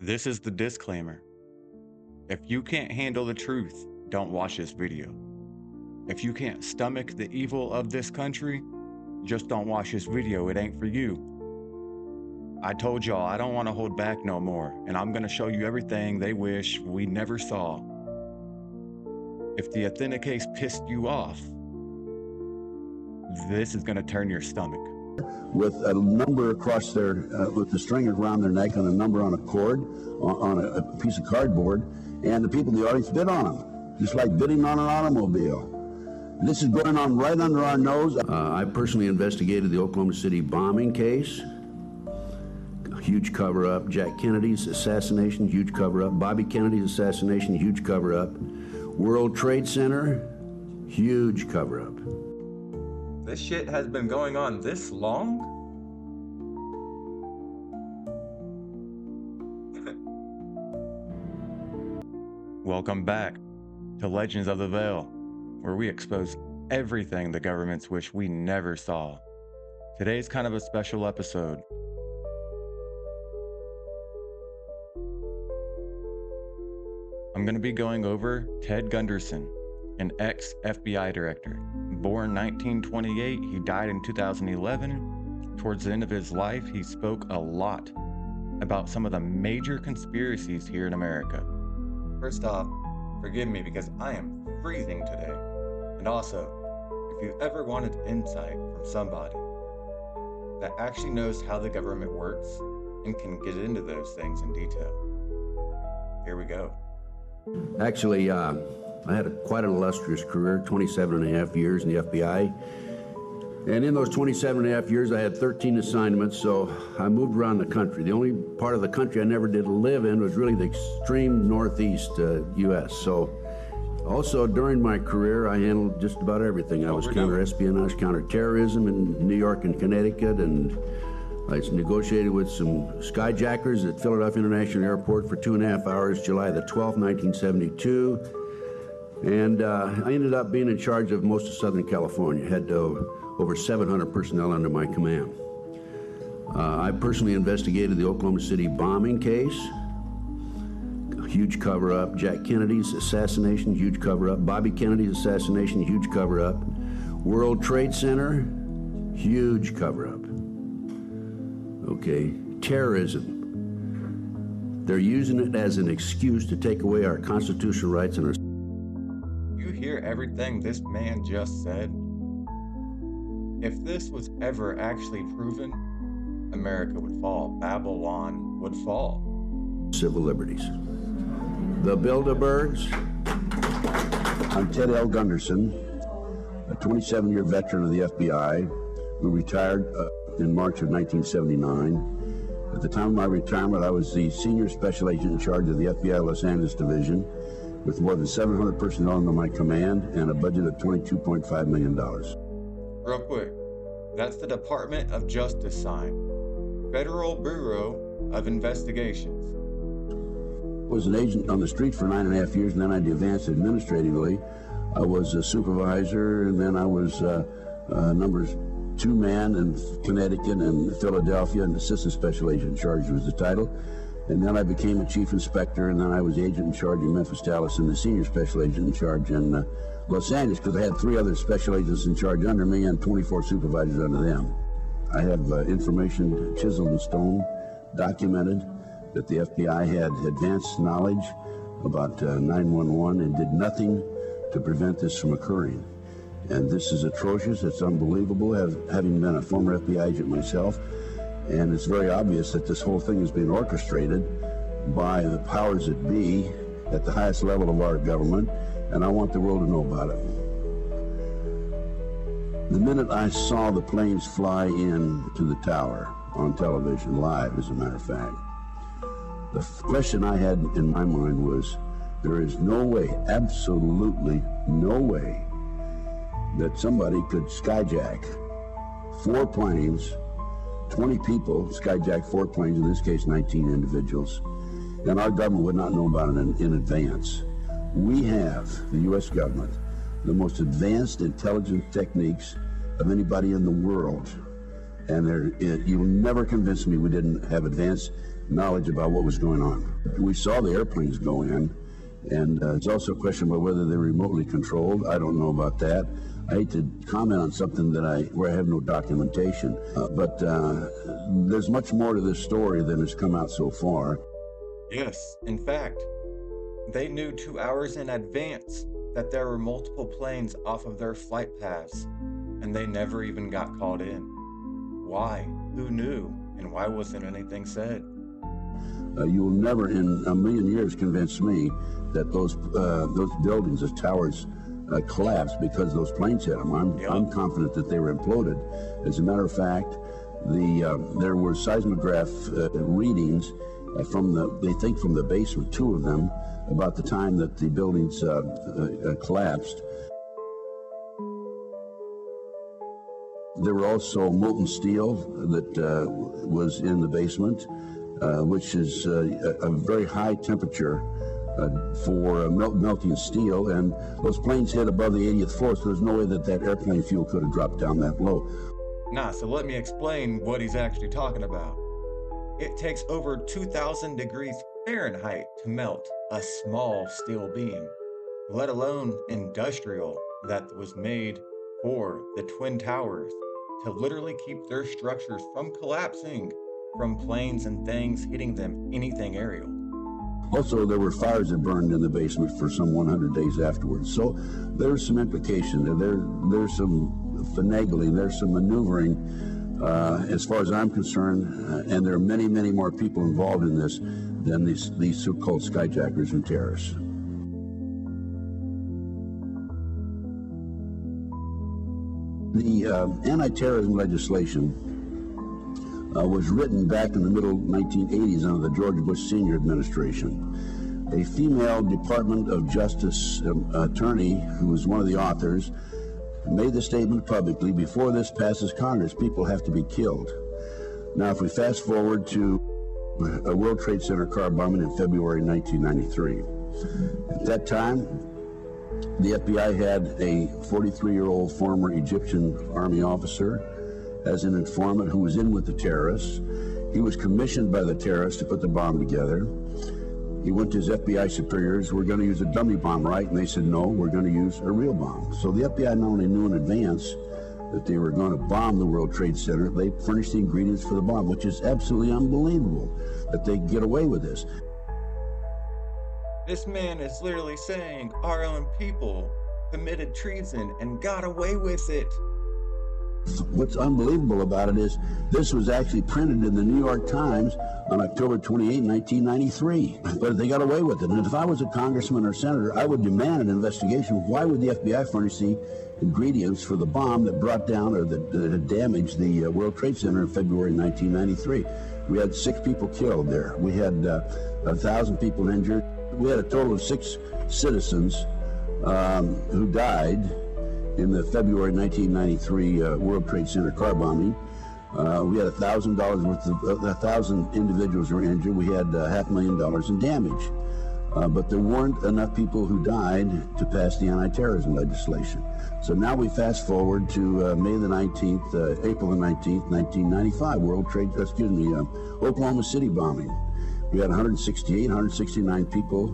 This is the disclaimer. If you can't handle the truth, don't watch this video. If you can't stomach the evil of this country, just don't watch this video. It ain't for you. I told y'all I don't want to hold back no more, and I'm going to show you everything they wish we never saw. If the Athena case pissed you off, this is going to turn your stomach. With a number across their, with the string around their neck and a number on a cord, on a piece of cardboard, and the people in the audience bid on them, just like bidding on an automobile. This is going on right under our nose. I personally investigated the Oklahoma City bombing case. Huge cover-up. Jack Kennedy's assassination, huge cover-up. Bobby Kennedy's assassination, huge cover-up. World Trade Center, huge cover-up. This shit has been going on this long? Welcome back to Legends of the Veil, where we expose everything the governments wish we never saw. Today's kind of a special episode. I'm going to be going over Ted Gunderson, an ex-FBI director. Born 1928, he died in 2011. Towards the end of his life, he spoke a lot about some of the major conspiracies here in America. First off, forgive me because I am freezing today. And also, if you've ever wanted insight from somebody that actually knows how the government works and can get into those things in detail, here we go. Actually, I had quite an illustrious career, 27 and a half years in the FBI. And in those 27 and a half years, I had 13 assignments, so I moved around the country. The only part of the country I never did live in was really the extreme northeast U.S. So also during my career, I handled just about everything. I was counter-espionage, counter-terrorism in New York and Connecticut, and I negotiated with some skyjackers at Philadelphia International Airport for 2.5 hours, July the 12th, 1972. And I ended up being in charge of most of Southern California. Had over 700 personnel under my command. I personally investigated the Oklahoma City bombing case. Huge cover-up. Jack Kennedy's assassination, huge cover-up. Bobby Kennedy's assassination, huge cover-up. World Trade Center, huge cover-up. Okay, terrorism. They're using it as an excuse to take away our constitutional rights and our... You hear everything this man just said? If this was ever actually proven, America would fall. Babylon would fall. Civil liberties. The Bilderbergs. I'm Ted L. Gunderson, a 27-year veteran of the FBI who retired in March of 1979. At the time of my retirement, I was the senior special agent in charge of the FBI Los Angeles Division with more than 700 personnel under my command and a budget of $22.5 million. Real quick, that's the Department of Justice sign. Federal Bureau of Investigations. I was an agent on the street for 9.5 years, and then I advanced administratively. I was a supervisor, and then I was number 2 man in Connecticut and Philadelphia, and assistant special agent in charge was the title. And then I became a chief inspector, and then I was the agent in charge in Memphis, Dallas, and the senior special agent in charge in Los Angeles, because I had 3 other special agents in charge under me and 24 supervisors under them. I have information chiseled in stone, documented, that the FBI had advanced knowledge about 911 and did nothing to prevent this from occurring. And this is atrocious, it's unbelievable, having been a former FBI agent myself. And it's very obvious that this whole thing is being orchestrated by the powers that be at the highest level of our government, and I want the world to know about it. The minute I saw the planes fly in to the tower, on television, live as a matter of fact, the question I had in my mind was, there is no way, absolutely no way, that somebody could skyjack 4 planes, 20 people, skyjack 4 planes, in this case 19 individuals, and our government would not know about it in advance. We have, the U.S. government, the most advanced intelligence techniques of anybody in the world. And you will never convince me we didn't have advanced knowledge about what was going on. We saw the airplanes go in, and it's also a question about whether they're remotely controlled. I don't know about that. I hate to comment on something where I have no documentation, but there's much more to this story than has come out so far. Yes, in fact, they knew 2 hours in advance that there were multiple planes off of their flight paths, and they never even got called in. Why? Who knew? And why wasn't anything said? You will never in a million years convince me that those buildings, those towers, collapsed because those planes hit them. I'm confident that they were imploded. As a matter of fact, there were seismograph readings from the basement, 2 of them, about the time that the buildings collapsed. There were also molten steel that was in the basement, which is a very high temperature for melting steel, and those planes hit above the 80th floor, so there's no way that airplane fuel could have dropped down that low. So let me explain what he's actually talking about. It takes over 2,000 degrees Fahrenheit to melt a small steel beam, let alone industrial that was made for the Twin Towers to literally keep their structures from collapsing from planes and things hitting them, anything aerial. Also, there were fires that burned in the basement for some 100 days afterwards. So there's some implication. There's some finagling, there's some maneuvering, as far as I'm concerned, and there are many, many more people involved in this than these so-called skyjackers and terrorists. The anti-terrorism legislation was written back in the middle 1980s under the George Bush Sr. administration. A female Department of Justice attorney, who was one of the authors, made the statement publicly: before this passes Congress, people have to be killed. Now, if we fast forward to a World Trade Center car bombing in February 1993, at that time, the FBI had a 43-year-old former Egyptian army officer as an informant who was in with the terrorists. He was commissioned by the terrorists to put the bomb together. He went to his FBI superiors: we're going to use a dummy bomb, right? And they said, no, we're going to use a real bomb. So the FBI not only knew in advance that they were going to bomb the World Trade Center, they furnished the ingredients for the bomb, which is absolutely unbelievable that they get away with this. This man is literally saying our own people committed treason and got away with it. What's unbelievable about it is this was actually printed in the New York Times on October 28, 1993. But they got away with it. And if I was a congressman or senator, I would demand an investigation. Why would the FBI furnish the ingredients for the bomb that brought down or that damaged the World Trade Center in February 1993? We had 6 people killed there. We had 1,000 people injured. We had a total of 6 citizens who died in the February 1993 World Trade Center car bombing. We had $1,000 worth of 1,000 individuals were injured. We had $500,000 in damage. But there weren't enough people who died to pass the anti-terrorism legislation. So now we fast forward to April the 19th, 1995, Oklahoma City bombing. We had 169 people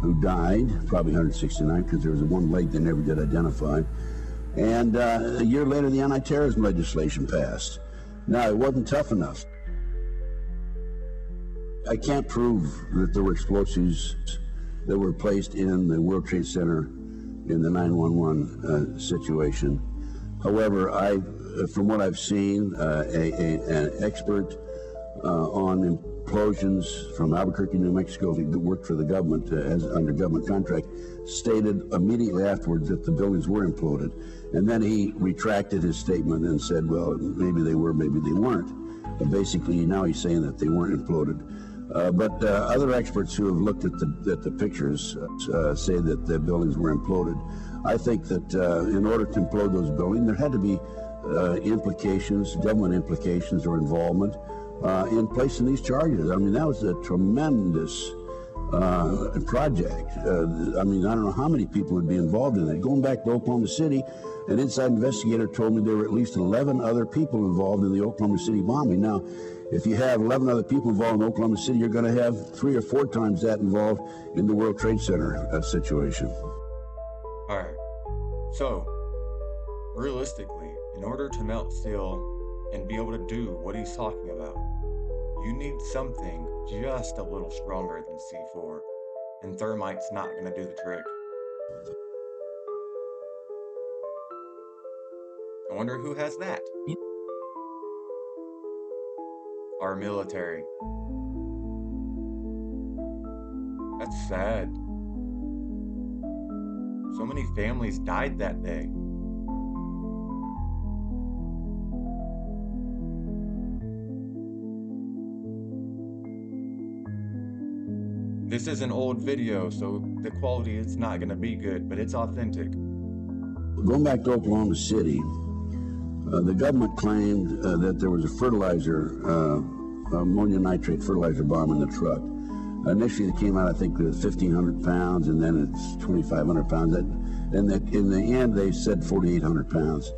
who died, probably 169 because there was one leg they never did identify. And a year later, the anti-terrorism legislation passed. Now, it wasn't tough enough. I can't prove that there were explosives that were placed in the World Trade Center in the 9/11 situation. However, from what I've seen, an expert on implosions from Albuquerque, New Mexico, that worked for the government under government contract, stated immediately afterwards that the buildings were imploded. And then he retracted his statement and said, well, maybe they were, maybe they weren't. But basically, now he's saying that they weren't imploded. But other experts who have looked at the pictures say that the buildings were imploded. I think that in order to implode those buildings, there had to be implications, government implications or involvement in placing these charges. I mean, that was a tremendous project. I mean, I don't know how many people would be involved in it. Going back to Oklahoma City, an inside investigator told me there were at least 11 other people involved in the Oklahoma City bombing. Now, If you have 11 other people involved in Oklahoma City, you're going to have 3 or 4 times that involved in the World Trade Center situation. All right. So, realistically, in order to melt steel and be able to do what he's talking about, you need something just a little stronger than C4, and thermite's not going to do the trick. I wonder who has that. Our military. That's sad. So many families died that day. This is an old video, so the quality is not going to be good, but it's authentic. Going back to Oklahoma City, the government claimed that there was a fertilizer, ammonium nitrate fertilizer bomb in the truck. Initially, it came out, I think, with 1,500 pounds, and then it's 2,500 pounds. And in the end, they said 4,800 pounds.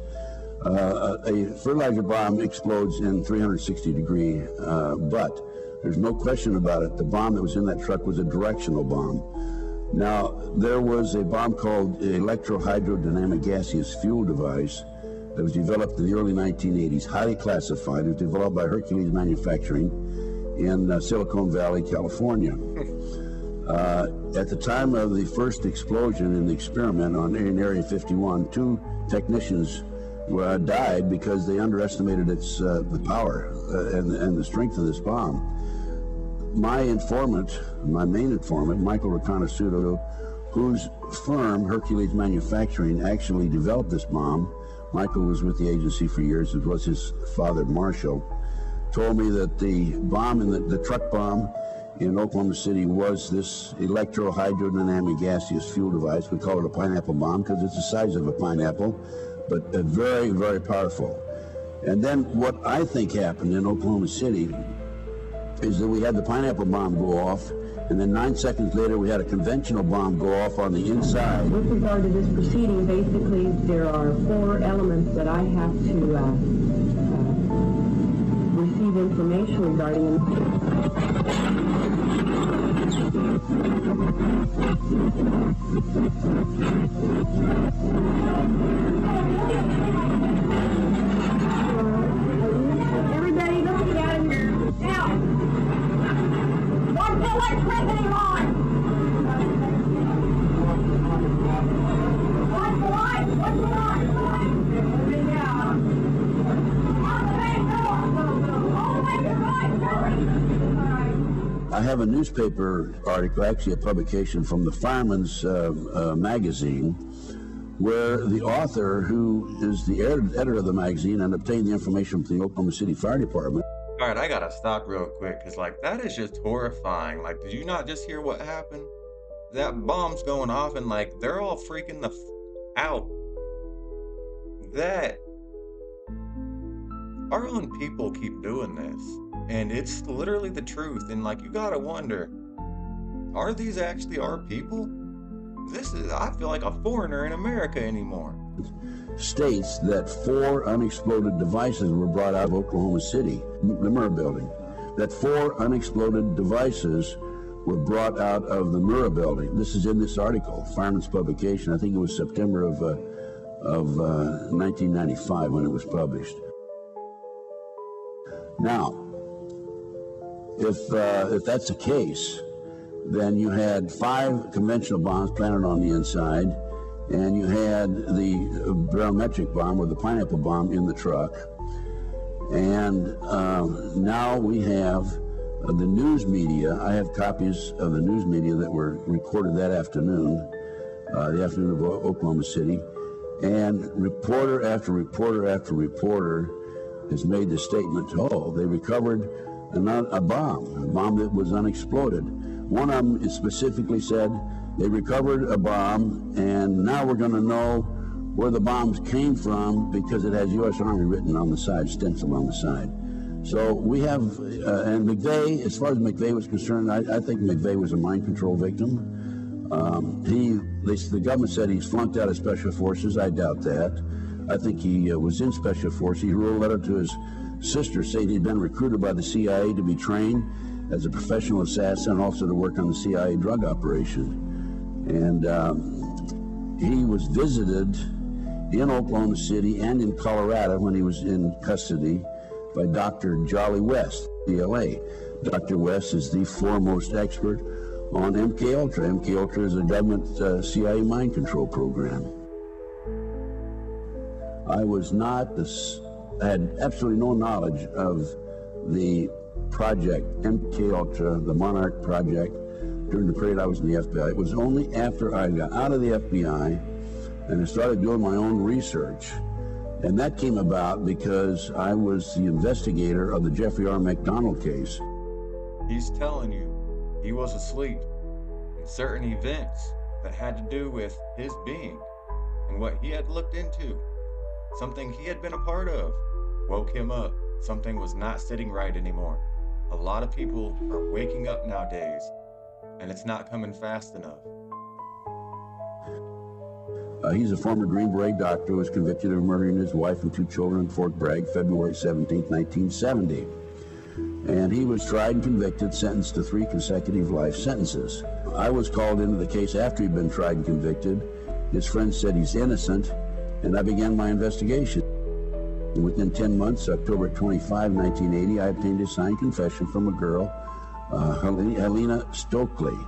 A fertilizer bomb explodes in 360 degree, but there's no question about it. The bomb that was in that truck was a directional bomb. Now, there was a bomb called electrohydrodynamic gaseous fuel device that was developed in the early 1980s, highly classified. It was developed by Hercules Manufacturing in Silicon Valley, California. At the time of the first explosion in the experiment in Area 51, 2 technicians died because they underestimated the power and the strength of this bomb. My informant, my main informant, Michael Riconosciuto, whose firm, Hercules Manufacturing, actually developed this bomb. Michael was with the agency for years, as was his father, Marshall, told me that the bomb, the truck bomb in Oklahoma City, was this electrohydrodynamic gaseous fuel device. We call it a pineapple bomb because it's the size of a pineapple, but very, very powerful. And then what I think happened in Oklahoma City is that we had the pineapple bomb go off, and then 9 seconds later we had a conventional bomb go off on the inside. With regard to this proceeding, basically there are 4 elements that I have to receive information regarding. Everybody look at him now. What's the electricity line? What's the line? What's the line? I have a newspaper article, actually a publication from the Fireman's magazine, where the author, who is the editor of the magazine and obtained the information from the Oklahoma City Fire Department. All right, I gotta stop real quick, because that is just horrifying. Did you not just hear what happened? That bomb's going off and they're all freaking the out. That our own people keep doing this, and it's literally the truth. And you gotta wonder, are these actually our people? I feel like a foreigner in America anymore. States that 4 unexploded devices were brought out of Oklahoma City, the Murrah building. That 4 unexploded devices were brought out of the Murrah building. This is in this article, Fireman's publication. I think it was September of 1995 when it was published. Now, if that's the case, then you had 5 conventional bombs planted on the inside, and you had the barometric bomb or the pineapple bomb in the truck. And now we have the news media. I have copies of the news media that were recorded that afternoon, the afternoon of Oklahoma City. And reporter after reporter after reporter has made the statement, they recovered a bomb that was unexploded. One of them specifically said, they recovered a bomb, and now we're going to know where the bombs came from because it has U.S. Army written on the side, stenciled on the side. So we have, and McVeigh, as far as McVeigh was concerned, I think McVeigh was a mind control victim. The government said he's flunked out of Special Forces. I doubt that. I think he was in Special Forces. He wrote a letter to sister saying he'd been recruited by the CIA to be trained as a professional assassin and also to work on the CIA drug operation. And he was visited in Oklahoma City and in Colorado when he was in custody by Dr. Jolly West, DLA. Dr. West is the foremost expert on MKUltra. MKUltra is a government CIA mind control program. I had absolutely no knowledge of the project, MKUltra, the Monarch Project, during the period I was in the FBI. It was only after I got out of the FBI and I started doing my own research. And that came about because I was the investigator of the Jeffrey R. McDonald case. He's telling you he was asleep, and certain events that had to do with his being and what he had looked into, something he had been a part of, woke him up. Something was not sitting right anymore. A lot of people are waking up nowadays, and it's not coming fast enough. He's a former Green Beret doctor who was convicted of murdering his wife and 2 children in Fort Bragg, February 17, 1970. And he was tried and convicted, sentenced to 3 consecutive life sentences. I was called into the case after he'd been tried and convicted. His friends said he's innocent, and I began my investigation. And within 10 months, October 25, 1980, I obtained a signed confession from a girl, Athena Strand,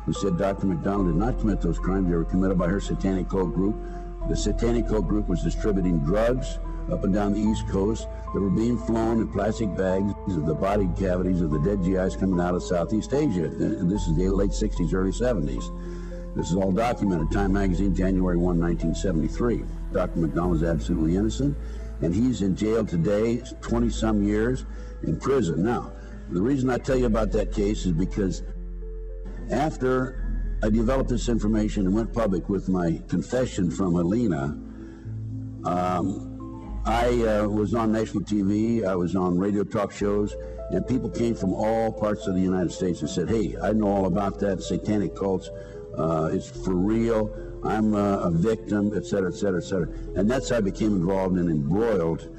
who said Dr. McDonald did not commit those crimes. They were committed by her satanic cult group. The satanic cult group was distributing drugs up and down the East Coast that were being flown in plastic bags of the body cavities of the dead GIs coming out of Southeast Asia. And this is the late 60s, early 70s. This is all documented. Time magazine, January 1, 1973. Dr. McDonald is absolutely innocent, and he's in jail today, 20-some years in prison. Now, the reason I tell you about that case is because after I developed this information and went public with my confession from Helena, I was on national TV, I was on radio talk shows, and people came from all parts of the United States and said, hey, I know all about that, satanic cults, it's for real, I'm a victim, et cetera, et cetera, et cetera. And that's how I became involved and embroiled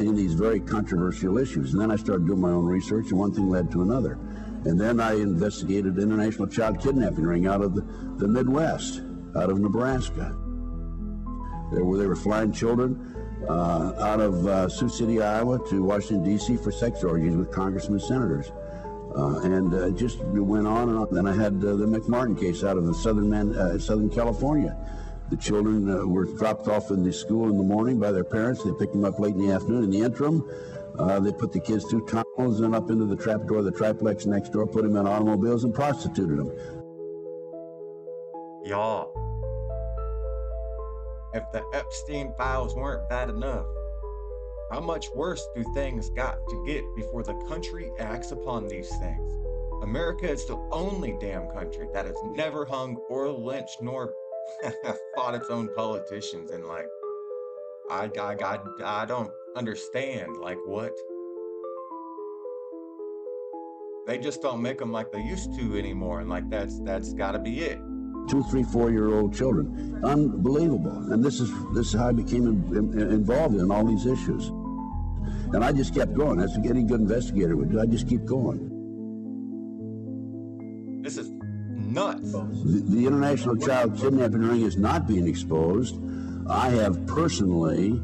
in these very controversial issues. And then I started doing my own research, and one thing led to another. And then I investigated international child kidnapping ring out of the Midwest, out of Nebraska. They were flying children out of Sioux City, Iowa to Washington, D.C. for sex orgies with congressmen and senators. And it just went on and on. Then I had the McMartin case out of Southern California. The children were dropped off in the school in the morning by their parents. They picked them up late in the afternoon. In the interim, they put the kids through tunnels and up into the trap door of the triplex next door, put them in automobiles and prostituted them. Y'all, if the Epstein files weren't bad enough, how much worse do things got to get before the country acts upon these things? America is the only damn country that has never hung or lynched nor fought its own politicians. And like, I don't understand, like, what? They just don't make them like they used to anymore, and like that's gotta be it. 2, 3, 4-year-old children, unbelievable. And this is how I became involved in all these issues. And I just kept going. That's what any good investigator would do. I just keep going. This is nuts. The international child kidnapping ring is not being exposed. I have personally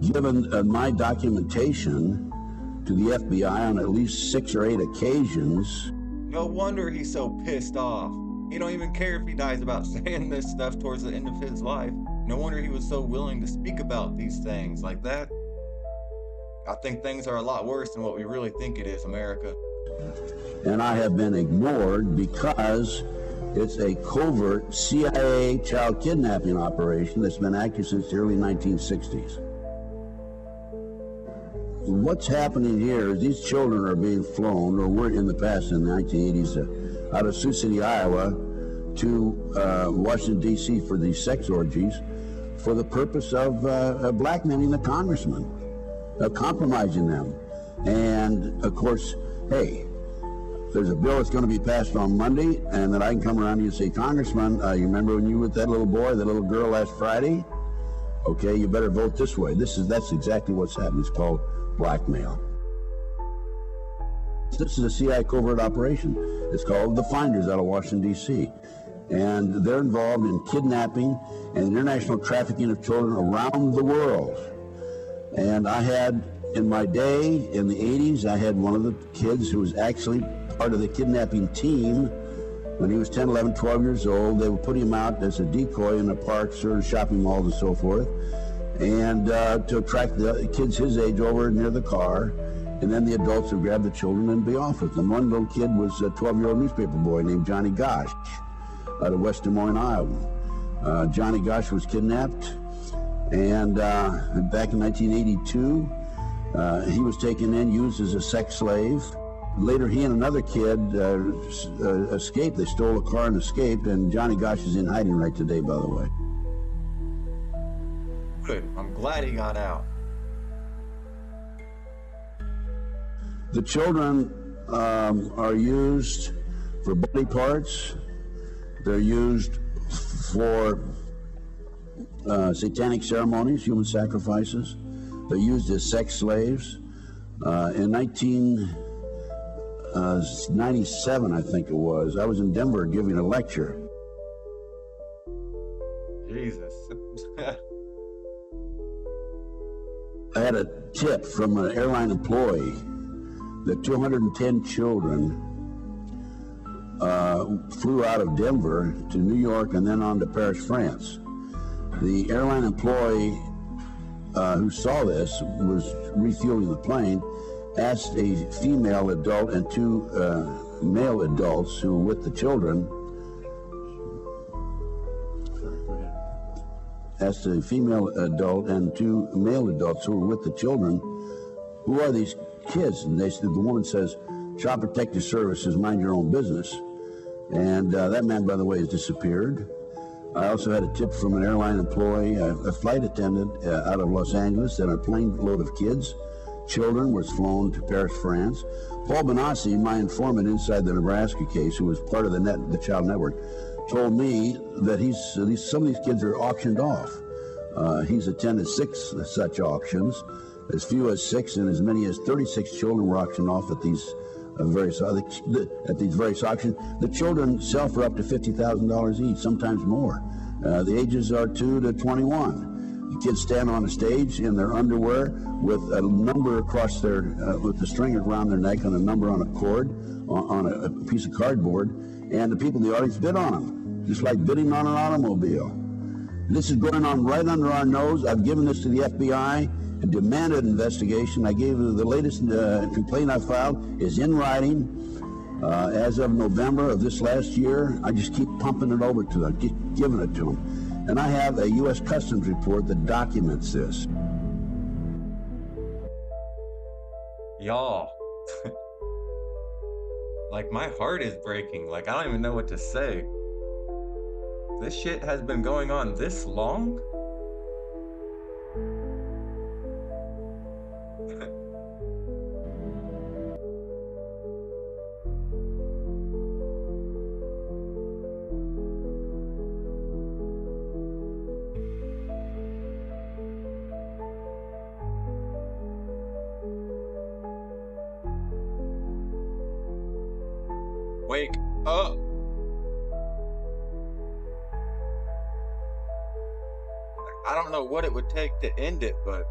given my documentation to the FBI on at least 6 or 8 occasions. No wonder he's so pissed off. He don't even care if he dies about saying this stuff towards the end of his life. No wonder he was so willing to speak about these things like that. I think things are a lot worse than what we really think it is, America. And I have been ignored because it's a covert CIA child kidnapping operation that's been active since the early 1960s. What's happening here is these children are being flown, or were in the past in the 1980s, out of Sioux City, Iowa, to Washington, D.C. for these sex orgies for the purpose of blackmailing the congressmen, compromising them. And, of course, hey, there's a bill that's going to be passed on Monday, and then I can come around to you and say, Congressman, you remember when you were with that little boy, that little girl last Friday? Okay, you better vote this way. That's exactly what's happening. It's called blackmail. This is a CIA covert operation. It's called the Finders out of Washington, D.C. And they're involved in kidnapping and international trafficking of children around the world. And I had, in my day, in the 80s, I had one of the kids who was actually part of the kidnapping team. When he was 10, 11, 12 years old, they would put him out as a decoy in the parks or shopping malls and so forth, and to attract the kids his age over near the car. And then the adults would grab the children and be off with them. One little kid was a 12-year-old newspaper boy named Johnny Gosh out of West Des Moines, Iowa. Johnny Gosh was kidnapped, and back in 1982, he was taken in, used as a sex slave. Later, he and another kid escaped. They stole a car and escaped, and Johnny Gosh is in hiding right today, by the way. Good. I'm glad he got out. The children are used for body parts. They're used for satanic ceremonies, human sacrifices. They're used as sex slaves. In 1997, I think it was, I was in Denver giving a lecture. Jesus. I had a tip from an airline employee that 210 children flew out of Denver to New York and then on to Paris, France. The airline employee who saw this, was refueling the plane, asked a female adult and two male adults who were with the children, asked a female adult and two male adults who were with the children, who are these kids? And they said, the woman says, Child Protective Services, mind your own business. And that man, by the way, has disappeared. I also had a tip from an airline employee, a flight attendant out of Los Angeles, that a plane load of kids, children, was flown to Paris, France. Paul Benassi, my informant inside the Nebraska case, who was part of the Child Network, told me that some of these kids are auctioned off. He's attended 6 such auctions. As few as 6 and as many as 36 children were auctioned off at these various auctions. The children sell for up to $50,000 each, sometimes more. The ages are 2 to 21. The kids stand on a stage in their underwear with a number across their, with the string around their neck and a number on a cord, on a piece of cardboard, and the people in the audience bid on them, just like bidding on an automobile. This is going on right under our nose. I've given this to the FBI and demanded investigation. I gave the latest complaint I filed is in writing. As of November of this last year, I just keep pumping it over to them, keep giving it to them. And I have a U.S. Customs report that documents this. Y'all. Like, my heart is breaking. Like, I don't even know what to say. This shit has been going on this long? Wake up! I don't know what it would take to end it, but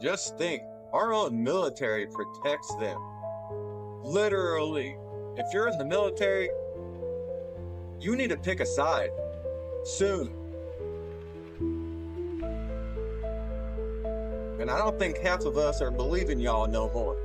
just think, our own military protects them. Literally, if you're in the military, you need to pick a side soon. And I don't think half of us are believing y'all no more.